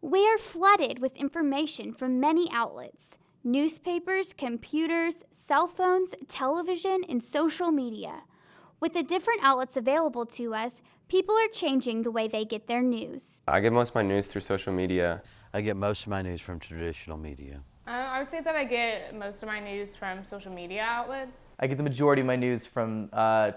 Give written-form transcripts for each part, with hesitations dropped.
We are flooded with information from many outlets: newspapers, computers, cell phones, television, and social media. With the different outlets available to us, people are changing the way they get their news. I get most of my news through social media. I get most of my news from traditional media. I would say that I get most of my news from social media outlets. I get the majority of my news from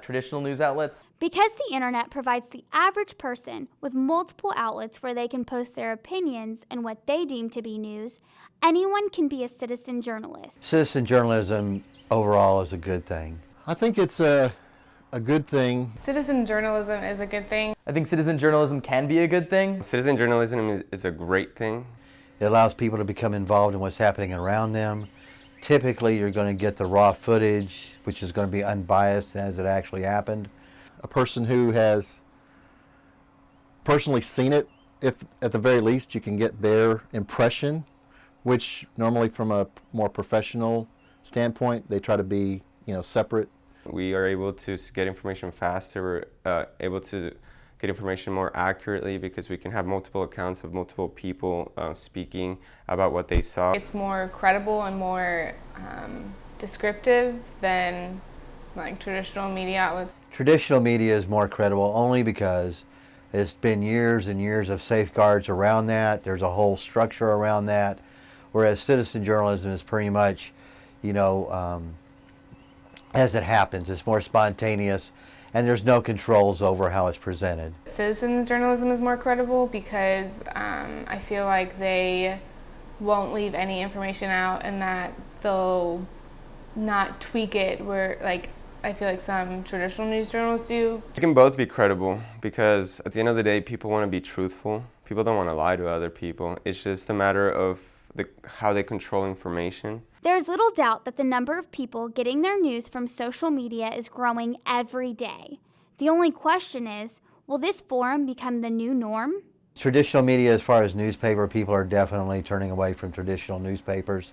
traditional news outlets. Because the internet provides the average person with multiple outlets where they can post their opinions and what they deem to be news, anyone can be a citizen journalist. Citizen journalism overall is a good thing. I think it's a good thing. Citizen journalism is a good thing. I think citizen journalism can be a good thing. Citizen journalism is a great thing. It allows people to become involved in what's happening around them. Typically, you're going to get the raw footage, which is going to be unbiased as it actually happened. A person who has personally seen it, if at the very least you can get their impression, which normally from a more professional standpoint, they try to be, separate. We are able to get information faster. We're able to get information more accurately because we can have multiple accounts of multiple people speaking about what they saw. It's more credible and more descriptive than like traditional media outlets. Traditional media is more credible only because it's been years and years of safeguards around that. There's a whole structure around that, whereas citizen journalism is pretty much, as it happens. It's more spontaneous, and there's no controls over how it's presented. Citizen journalism is more credible because I feel like they won't leave any information out and that they'll not tweak it where I feel like some traditional news journals do. It can both be credible because at the end of the day, people want to be truthful. People don't want to lie to other people. It's just a matter of how they control information. There's little doubt that the number of people getting their news from social media is growing every day. The only question is, will this forum become the new norm? Traditional media, as far as newspaper, people are definitely turning away from traditional newspapers.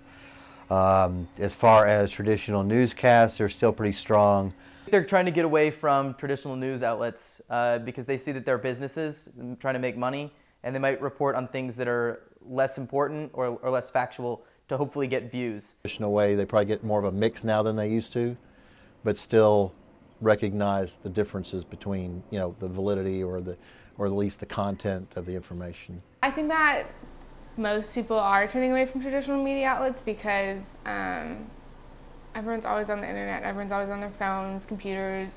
As far as traditional newscasts, they're still pretty strong. They're trying to get away from traditional news outlets because they see that they're businesses trying to make money, and they might report on things that are less important or less factual to hopefully get views. Traditional way, they probably get more of a mix now than they used to, but still recognize the differences between, the validity or at least the content of the information. I think that most people are turning away from traditional media outlets because everyone's always on the internet, everyone's always on their phones, computers,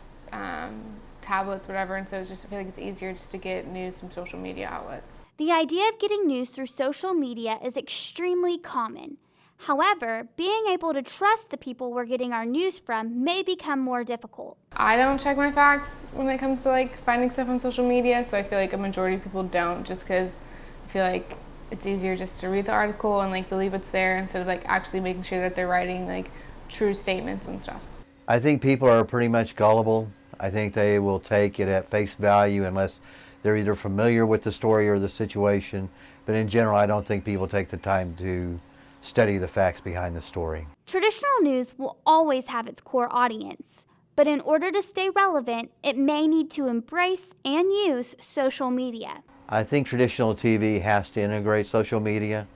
tablets, whatever, and so I feel like it's easier just to get news from social media outlets. The idea of getting news through social media is extremely common. However, being able to trust the people we're getting our news from may become more difficult. I don't check my facts when it comes to finding stuff on social media, so I feel like a majority of people don't, just because I feel like it's easier just to read the article and believe it's there instead of actually making sure that they're writing true statements and stuff. I think people are pretty much gullible. I think they will take it at face value unless they're either familiar with the story or the situation. But in general, I don't think people take the time to study the facts behind the story. Traditional news will always have its core audience, but in order to stay relevant, it may need to embrace and use social media. I think traditional TV has to integrate social media.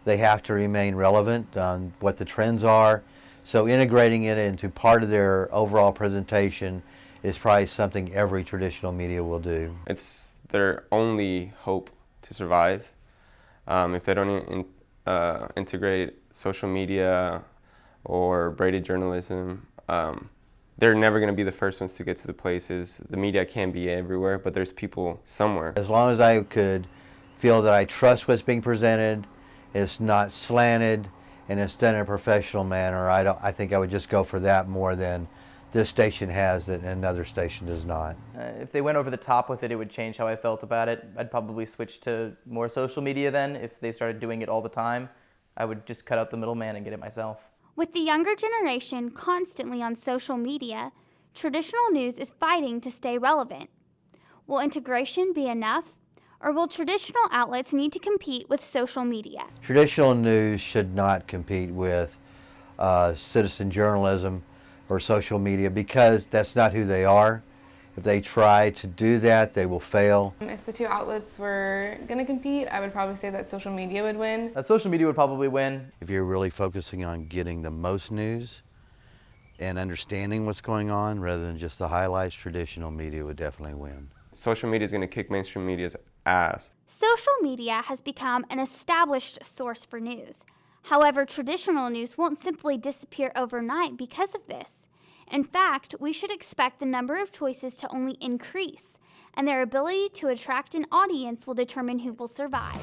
They have to remain relevant on what the trends are. So integrating it into part of their overall presentation is probably something every traditional media will do. It's their only hope to survive. If they don't integrate social media or braided journalism, they're never going to be the first ones to get to the places. The media can be everywhere, but there's people somewhere. As long as I could feel that I trust what's being presented, it's not slanted, and it's done in a professional manner, I think I would just go for that more than this station has it and another station does not. If they went over the top with it, it would change how I felt about it. I'd probably switch to more social media then. If they started doing it all the time, I would just cut out the middleman and get it myself. With the younger generation constantly on social media, traditional news is fighting to stay relevant. Will integration be enough, or will traditional outlets need to compete with social media? Traditional news should not compete with citizen journalism or social media because that's not who they are. If they try to do that, they will fail. If the two outlets were going to compete, I would probably say that social media would win. Social media would probably win. If you're really focusing on getting the most news and understanding what's going on rather than just the highlights, traditional media would definitely win. Social media is going to kick mainstream media's ass. Social media has become an established source for news. However, traditional news won't simply disappear overnight because of this. In fact, we should expect the number of choices to only increase, and their ability to attract an audience will determine who will survive.